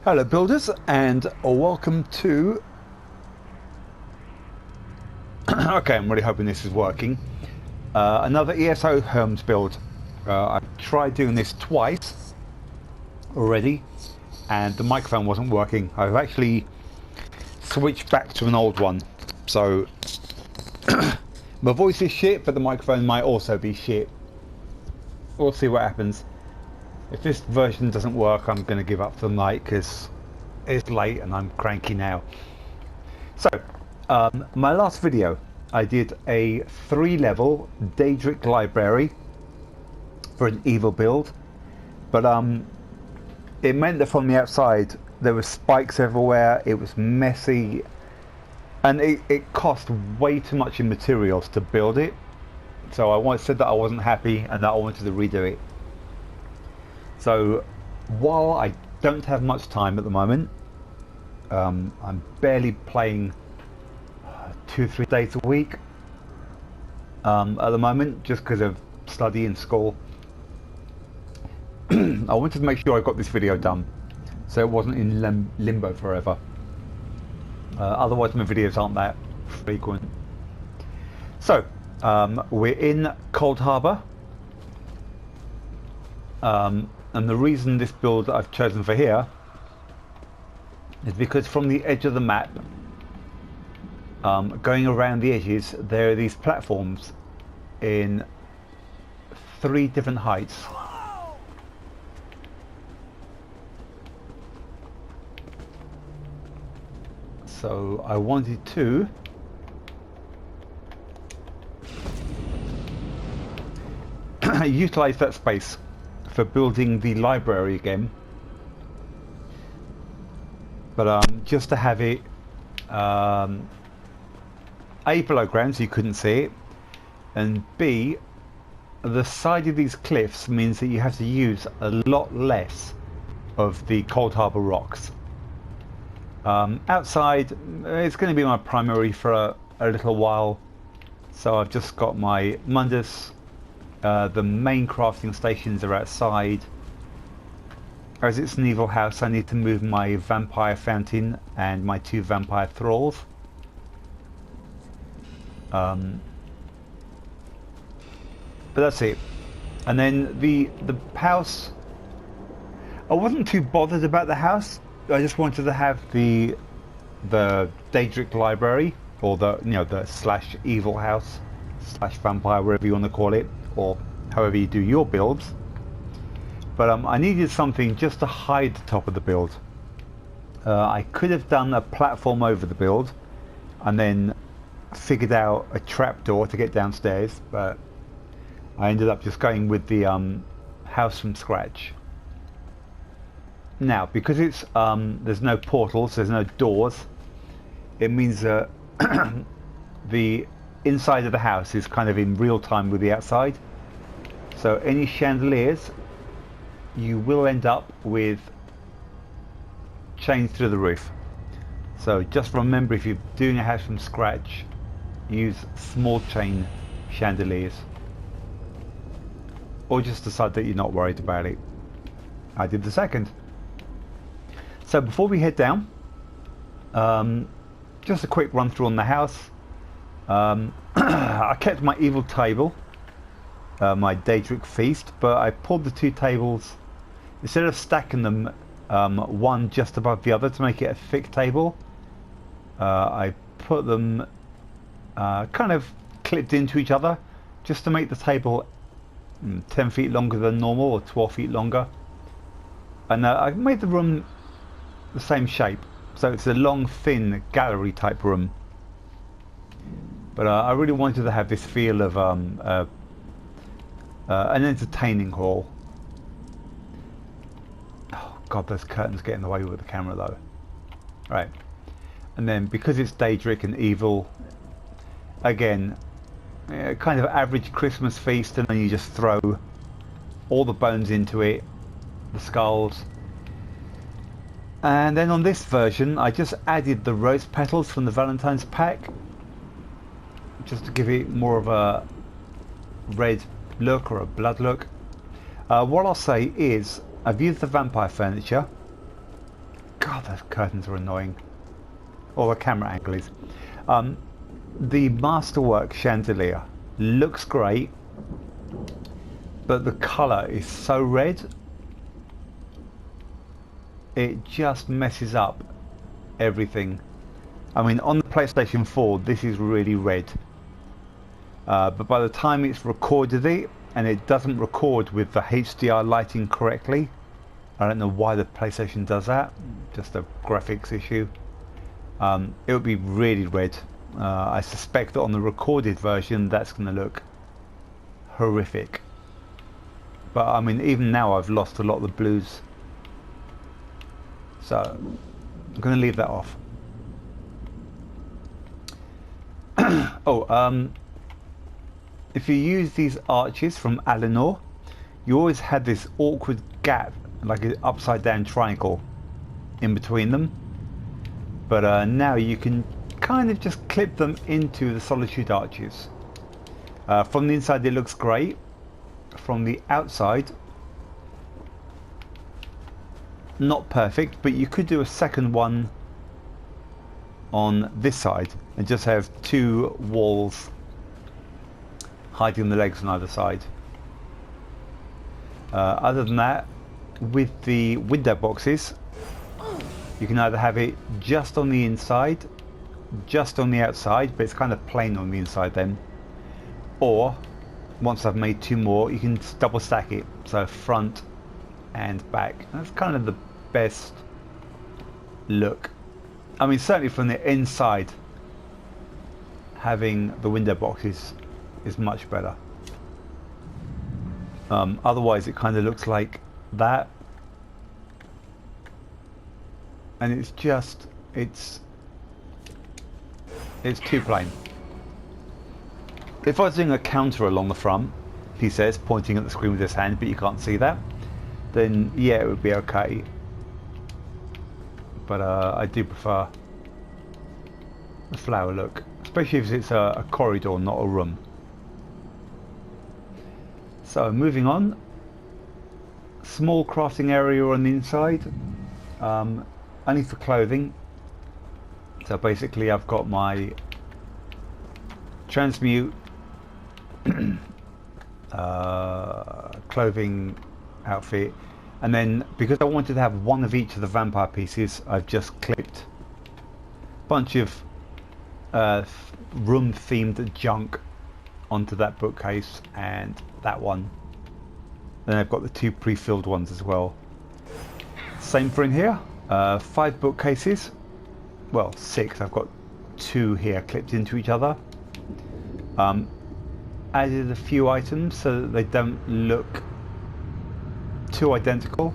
Hello builders, and welcome to okay, I'm really hoping this is working. Another ESO Homes build. I've tried doing this twice already and the microphone wasn't working. I've actually switched back to an old one, so my voice is shit, but the microphone might also be shit. We'll see what happens. If this version doesn't work, I'm going to give up for the night because it's late and I'm cranky now. So, my last video, I did a 3-level daedric library for an evil build, but it meant that from the outside there were spikes everywhere, it was messy, and it cost way too much in materials to build it. So I said that I wasn't happy and that I wanted to redo it. So while I don't have much time at the moment, I'm barely playing 2-3 days a week at the moment, just because of study and school. I wanted to make sure I got this video done so it wasn't in limbo forever. Otherwise my videos aren't that frequent. So we're in Cold Harbour. And the reason this build I've chosen for here is because from the edge of the map, going around the edges, there are these platforms in 3 different heights. So I wanted to utilize that space for building the library again, but just to have it A, below ground so you couldn't see it, and B, the side of these cliffs means that you have to use a lot less of the Cold Harbour rocks. Outside it's going to be my primary for a little while, so I've just got my Mundus. The main crafting stations are outside. As it's an evil house, I need to move my vampire fountain and my 2 vampire thralls. But that's it. And then the house, I wasn't too bothered about the house. I just wanted to have the daedric library, or the slash evil house slash vampire, whatever you want to call it, or however you do your builds. But I needed something just to hide the top of the build. I could have done a platform over the build and then figured out a trapdoor to get downstairs, but I ended up just going with the house from scratch. Now, because it's there's no portals, there's no doors, it means that the inside of the house is kind of in real time with the outside. So any chandeliers, you will end up with chains through the roof. So just remember, if you're doing a house from scratch, use small chain chandeliers, or just decide that you're not worried about it. I did the second. So before we head down, just a quick run through on the house. I kept my evil table, my daedric feast, but I pulled the 2 tables, instead of stacking them one just above the other to make it a thick table, I put them kind of clipped into each other just to make the table 10 feet longer than normal, or 12 feet longer. And I made the room the same shape, so it's a long thin gallery type room. But I really wanted to have this feel of an entertaining hall. Oh god, those curtains get in the way with the camera though. Right, and then because it's daedric and evil, again, kind of average Christmas feast, and then you just throw all the bones into it, the skulls. And then on this version, I just added the rose petals from the Valentine's pack, just to give it more of a red look or a blood look. What I'll say is I've used the vampire furniture God, those curtains are annoying. Or the camera angle is. The Masterwork chandelier looks great, but the colour is so red, it just messes up everything. I mean, on the PlayStation 4, this is really red. But by the time it's recorded it, and it doesn't record with the HDR lighting correctly, I don't know why the PlayStation does that, just a graphics issue. It would be really red. I suspect that on the recorded version that's going to look horrific. But I mean, even now I've lost a lot of the blues. So I'm going to leave that off. If you use these arches from Alinor, you always had this awkward gap, like an upside down triangle in between them. But now you can kind of just clip them into the Solitude arches. From the inside it looks great. From the outside, not perfect, but you could do a second one on this side and just have two walls hiding the legs on either side. Other than that, with the window boxes, you can either have it just on the inside, just on the outside, but it's kind of plain on the inside then, or once I've made two more, you can double stack it, so front and back. That's kind of the best look. I mean, certainly from the inside, having the window boxes is much better. Otherwise it kind of looks like that, and it's just it's too plain. If I was doing a counter along the front, he says, pointing at the screen with his hand, but you can't see that, then yeah, it would be okay. But I do prefer the flower look, especially if it's a corridor, not a room. So moving on, small crafting area on the inside, only for clothing. So basically I've got my transmute clothing outfit, and then because I wanted to have one of each of the vampire pieces, I've just clipped a bunch of room themed junk onto that bookcase and that one. Then I've got the two pre-filled ones as well. Same for in here, 5 bookcases, well 6, I've got 2 here clipped into each other. Added a few items so that they don't look too identical.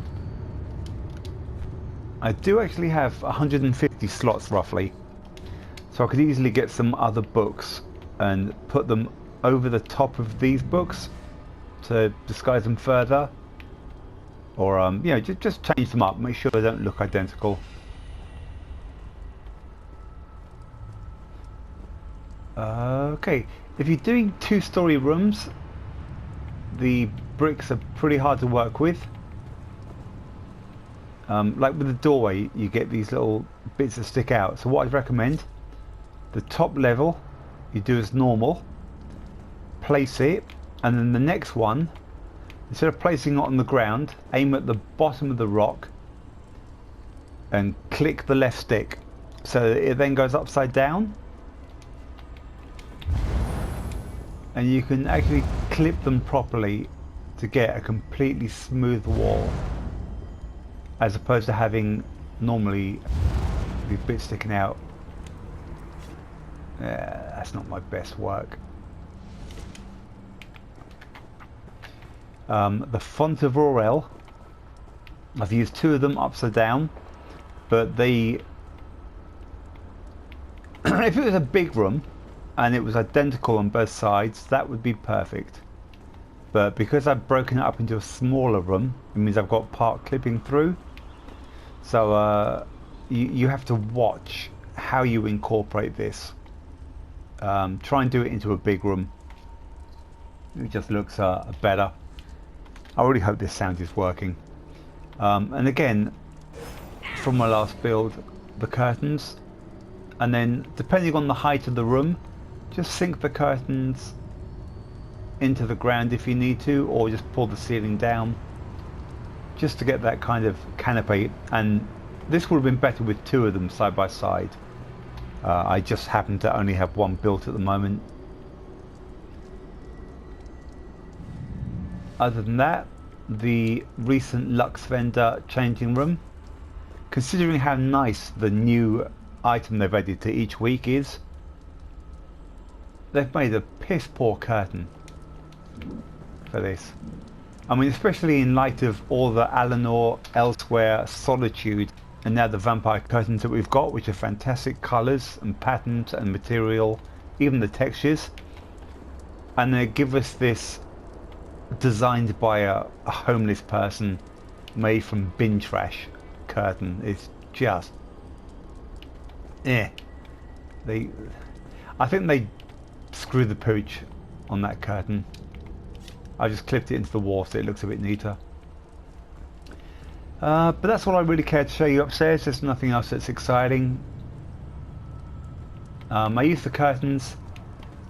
I do actually have 150 slots roughly, so I could easily get some other books and put them over the top of these books to disguise them further, or you know, just change them up, make sure they don't look identical. Okay, if you're doing 2-story rooms, the bricks are pretty hard to work with. Like with the doorway, you get these little bits that stick out. So what I'd recommend, the top level you do as normal, place it, and then the next one, instead of placing it on the ground, aim at the bottom of the rock and click the left stick so that it then goes upside down, and you can actually clip them properly to get a completely smooth wall, as opposed to having normally these bits sticking out. That's not my best work. The font of Aurel, I've used 2 of them upside down, but they if it was a big room and it was identical on both sides, that would be perfect. But because I've broken it up into a smaller room, it means I've got part clipping through. So you have to watch how you incorporate this. Try and do it into a big room. It just looks better. I really hope this sound is working. And again, from my last build, the curtains, and then depending on the height of the room, just sink the curtains into the ground if you need to, or just pull the ceiling down just to get that kind of canopy. And this would have been better with two of them side by side. I just happen to only have one built at the moment. Other than that, the recent Lux Vendor changing room, considering how nice the new item they've added to each week is, they've made a piss poor curtain for this. I mean, especially in light of all the Alanor, Elsewhere, Solitude, and now the vampire curtains that we've got, which are fantastic colours and patterns and material, even the textures. And they give us this designed by a homeless person, made from bin trash curtain. It's just I think they screwed the pooch on that curtain. I just clipped it into the wall so it looks a bit neater. But that's all I really care to show you upstairs. There's nothing else that's exciting. I use the curtains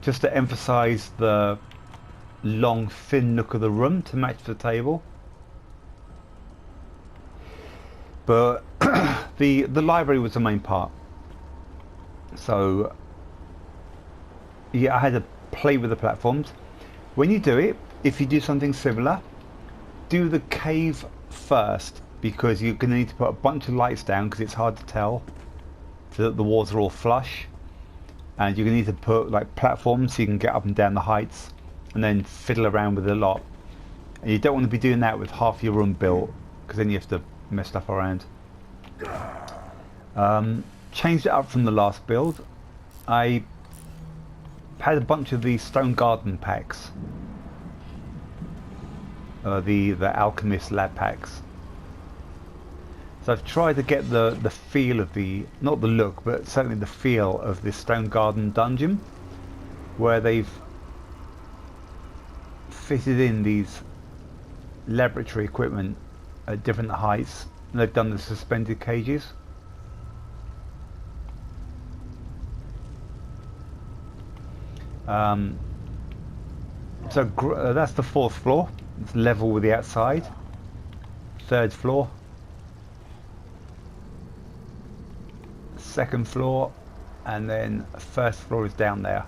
just to emphasize the long thin look of the room to match the table. But the library was the main part. So yeah, I had to play with the platforms. When you do it, if you do something similar, do the cave first, because you're going to need to put a bunch of lights down because it's hard to tell, so that the walls are all flush, and you're going to need to put like platforms so you can get up and down the heights, and then fiddle around with it a lot. And you don't want to be doing that with half your room built, because then you have to mess stuff around. Changed it up from the last build. I had a bunch of these stone garden packs, the alchemist lab packs. So I've tried to get the feel of the, not the look, but certainly the feel of this stone garden dungeon, where they've fitted in these laboratory equipment at different heights, and they've done the suspended cages. That's the 4th floor. It's level with the outside. 3rd floor. 2nd floor, and then 1st floor is down there.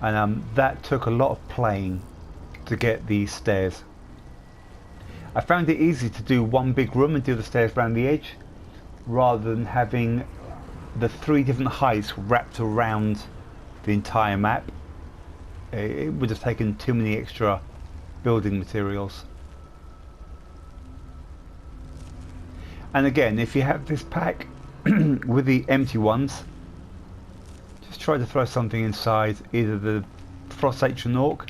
And that took a lot of playing to get these stairs. I found it easy to do one big room and do the stairs around the edge, rather than having the 3 different heights wrapped around the entire map. It would have taken too many extra building materials. And again, if you have this pack with the empty ones, just try to throw something inside, either the Frost Atronach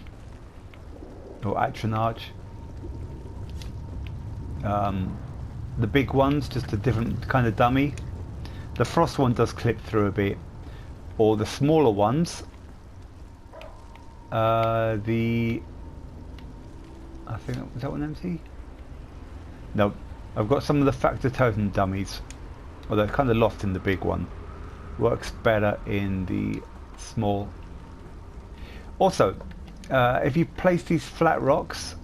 or Atronach. The big ones, just a different kind of dummy. The Frost one does clip through a bit. Or the smaller ones, I think, is that one empty? No, I've got some of the Factor Totem dummies, although they're kind of lost in the big one. Works better in the small. Also, if you place these flat rocks,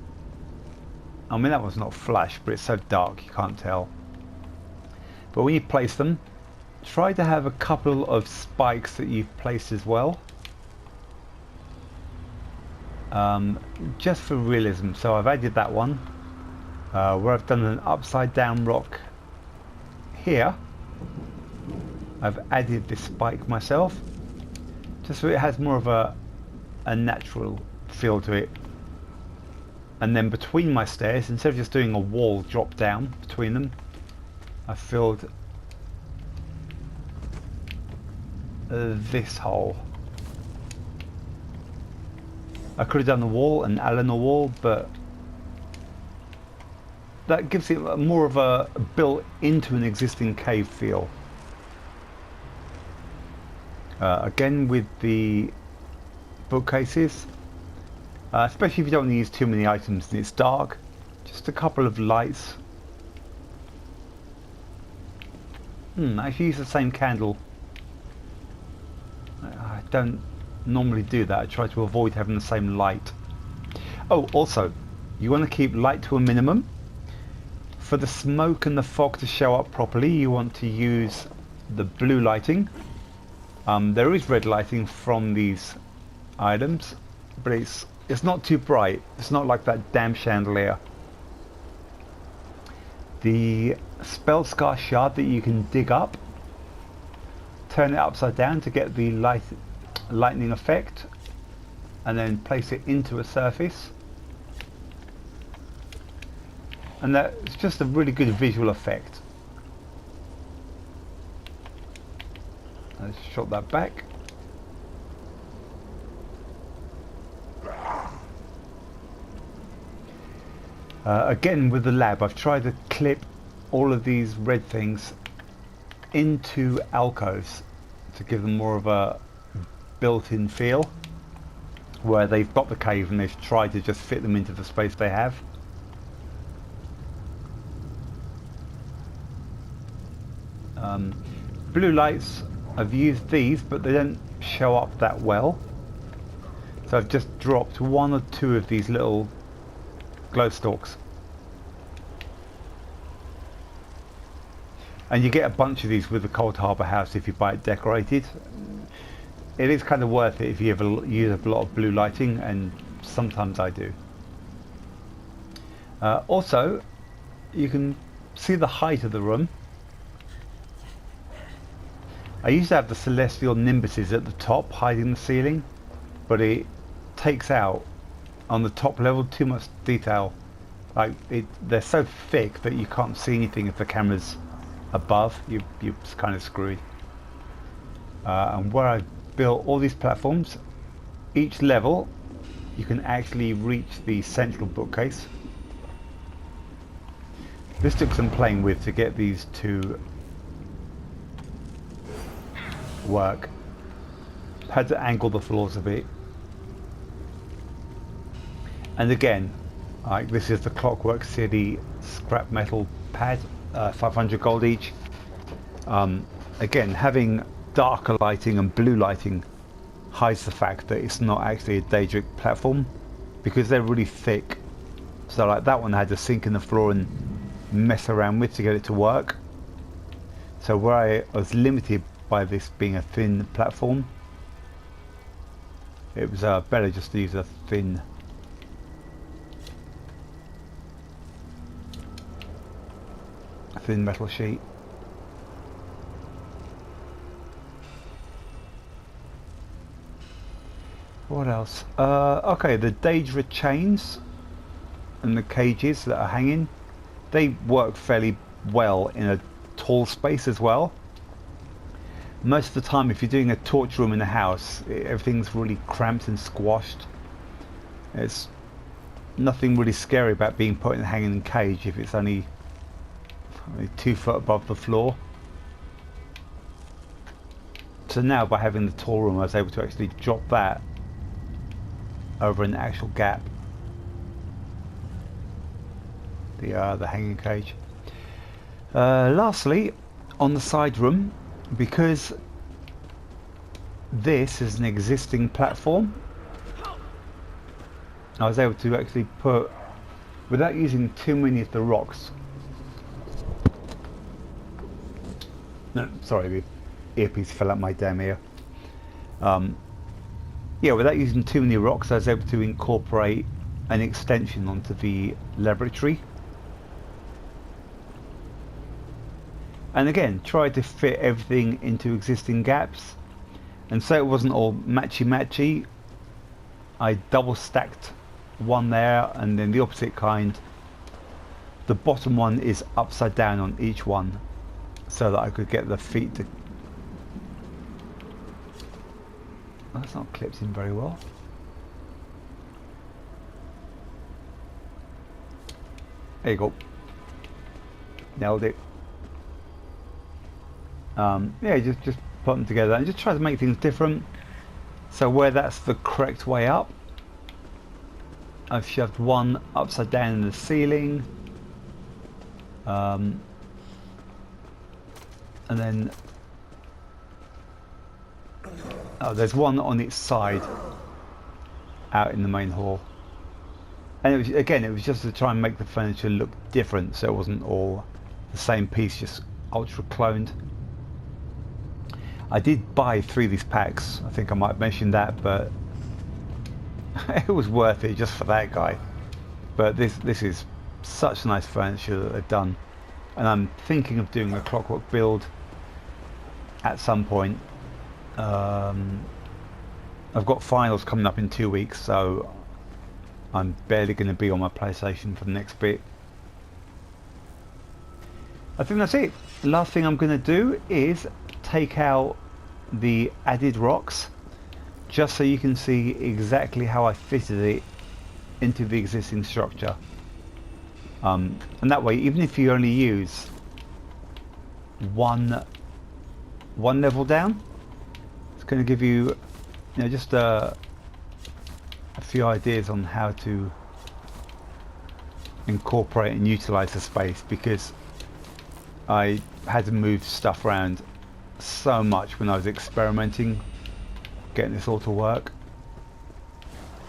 I mean that one's not flush, but it's so dark you can't tell. But when you place them, try to have a couple of spikes that you've placed as well, just for realism. So I've added that one where I've done an upside down rock here. I've added this spike myself, just so it has more of a natural feel to it. And then between my stairs, instead of just doing a wall drop down between them, I filled this hole. I could have done the wall, an Alanor wall, but that gives it more of a built into an existing cave feel. Again with the bookcases, especially if you don't want to use too many items and it's dark, just a couple of lights I actually use the same candle. I don't normally do that. I try to avoid having the same light. Oh, also, you want to keep light to a minimum. For the smoke and the fog to show up properly, you want to use the blue lighting. There is red lighting from these items, but it's not too bright. It's not like that damn chandelier. The spell scar shard that you can dig up, turn it upside down to get the lightning effect, and then place it into a surface. And that's just a really good visual effect. Let's shot that back. Again, with the lab, I've tried to clip all of these red things into alcoves to give them more of a built-in feel, where they've got the cave and they've tried to just fit them into the space they have. Blue lights, I've used these, but they don't show up that well. So I've just dropped one or two of these little glow stalks. And you get a bunch of these with the Cold Harbour house if you buy it decorated. It is kind of worth it if you ever use a lot of blue lighting, and sometimes I do. Also, you can see the height of the room. I used to have the celestial nimbuses at the top hiding the ceiling, but it takes out on the top level too much detail. Like they're so thick that you can't see anything if the camera's above. You're kind of screwed. And where I built all these platforms, each level you can actually reach the central bookcase. This took some playing with to get these to work. Had to angle the floors a bit. And again, this is the Clockwork City scrap metal pad, 500 gold each. Again, having darker lighting and blue lighting hides the fact that it's not actually a daedric platform, because they're really thick. So like that one I had to sink in the floor and mess around with to get it to work. So where I was limited by this being a thin platform, it was better just to use a thin metal sheet. What else? Okay, the daedra chains and the cages that are hanging, they work fairly well in a tall space as well. Most of the time, if you're doing a torch room in a house, everything's really cramped and squashed. It's nothing really scary about being put in a hanging cage if it's only 2 foot above the floor. So now, by having the tall room, I was able to actually drop that over an actual gap. The hanging cage. Lastly, on the side room, because this is an existing platform, I was able to actually put, without using too many of the rocks. No, sorry, the earpiece fell out my damn ear. Yeah, without using too many rocks, I was able to incorporate an extension onto the laboratory. And again, try to fit everything into existing gaps. And so it wasn't all matchy-matchy, I double stacked one there and then the opposite kind. The bottom one is upside down on each one, so that I could get the feet to... Oh, that's not clipped in very well. There you go. Nailed it. Yeah, just put them together and just try to make things different. So where that's the correct way up, I've shoved one upside down in the ceiling. And and then there's one on its side out in the main hall. And it was, again, it was just to try and make the furniture look different, so it wasn't all the same piece, just ultra cloned. I did buy 3 of these packs. I think I might mention that, but it was worth it just for that guy. But this is such nice furniture that they've done, and I'm thinking of doing a clockwork build at some point. I've got finals coming up in 2 weeks, so I'm barely going to be on my PlayStation for the next bit. I think that's it. The last thing I'm going to do is take out the added rocks, just so you can see exactly how I fitted it into the existing structure. And that way, even if you only use one level down, it's going to give you, just a few ideas on how to incorporate and utilize the space, because I had to move stuff around so much when I was experimenting getting this all to work.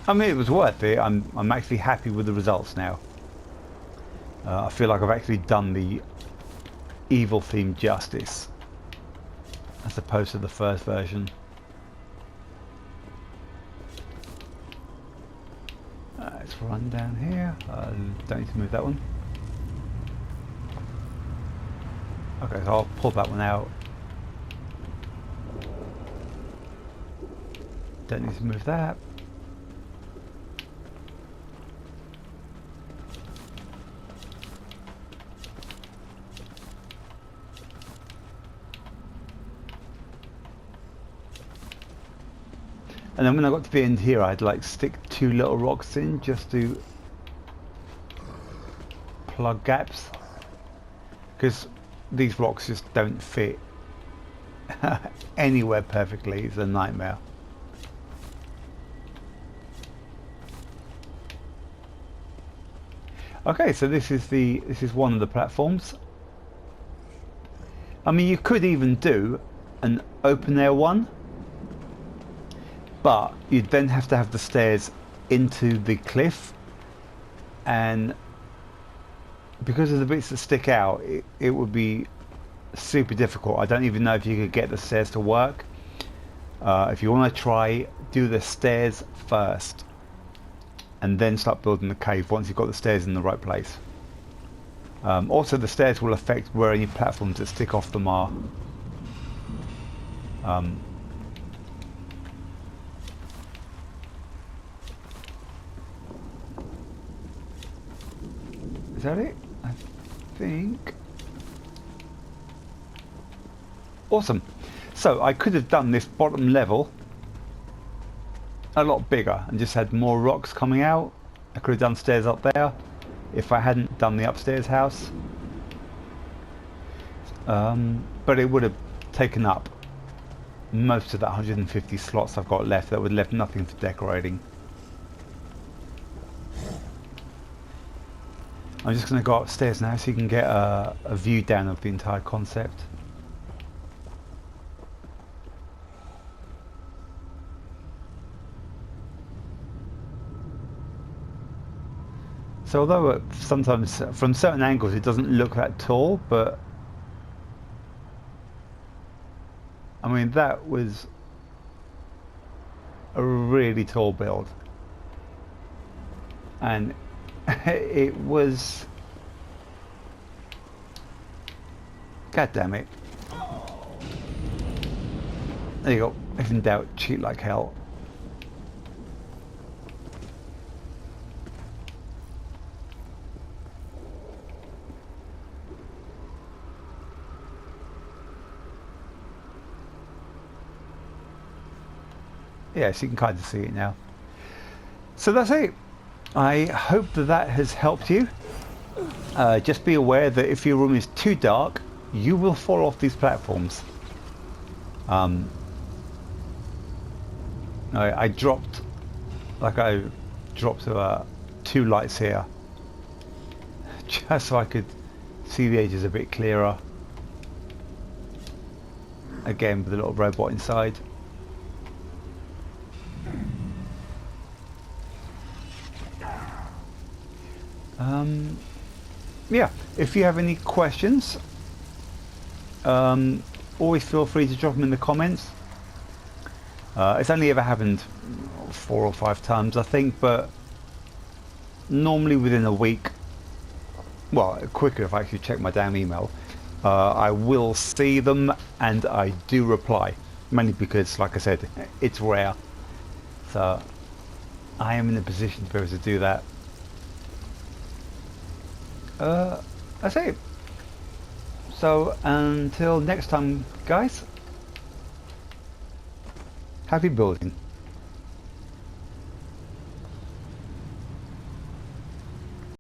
I mean, it was worth it. I'm actually happy with the results now. I feel like I've actually done the evil theme justice, as opposed to the first version. Let's run down here. Don't need to move that one. Okay, so I'll pull that one out. Don't need to move that. And then when I got to the end here, I'd like stick 2 little rocks in just to plug gaps, because these rocks just don't fit anywhere perfectly. It's a nightmare. Okay, so this is one of the platforms. I mean, you could even do an open air one, but you'd then have to have the stairs into the cliff, and because of the bits that stick out, it would be super difficult. I don't even know if you could get the stairs to work. If you want to try, do the stairs first, and then start building the cave once you've got the stairs in the right place. Also, the stairs will affect where any platforms that stick off them are. Is that it? I think. Awesome. So I could have done this bottom level a lot bigger and just had more rocks coming out. I could have done stairs up there if I hadn't done the upstairs house. But it would have taken up most of that 150 slots I've got left. That would have left nothing for decorating. I'm just going to go upstairs now so you can get a view down of the entire concept. So although sometimes from certain angles it doesn't look that tall, but I mean, that was a really tall build, and it was, god damn it. There you go. If in doubt, cheat like hell. Yes, you can kind of see it now. So that's it. I hope that that has helped you. Just be aware that if your room is too dark, you will fall off these platforms. I dropped 2 lights here, just so I could see the edges a bit clearer. again with a little robot inside. Yeah, if you have any questions, always feel free to drop them in the comments. It's only ever happened 4 or 5 times, I think, but normally within a week, well, quicker if I actually check my damn email, I will see them and I do reply, mainly because, like I said, it's rare, so I am in a position to be able to do that. That's it. So until next time, guys, happy building.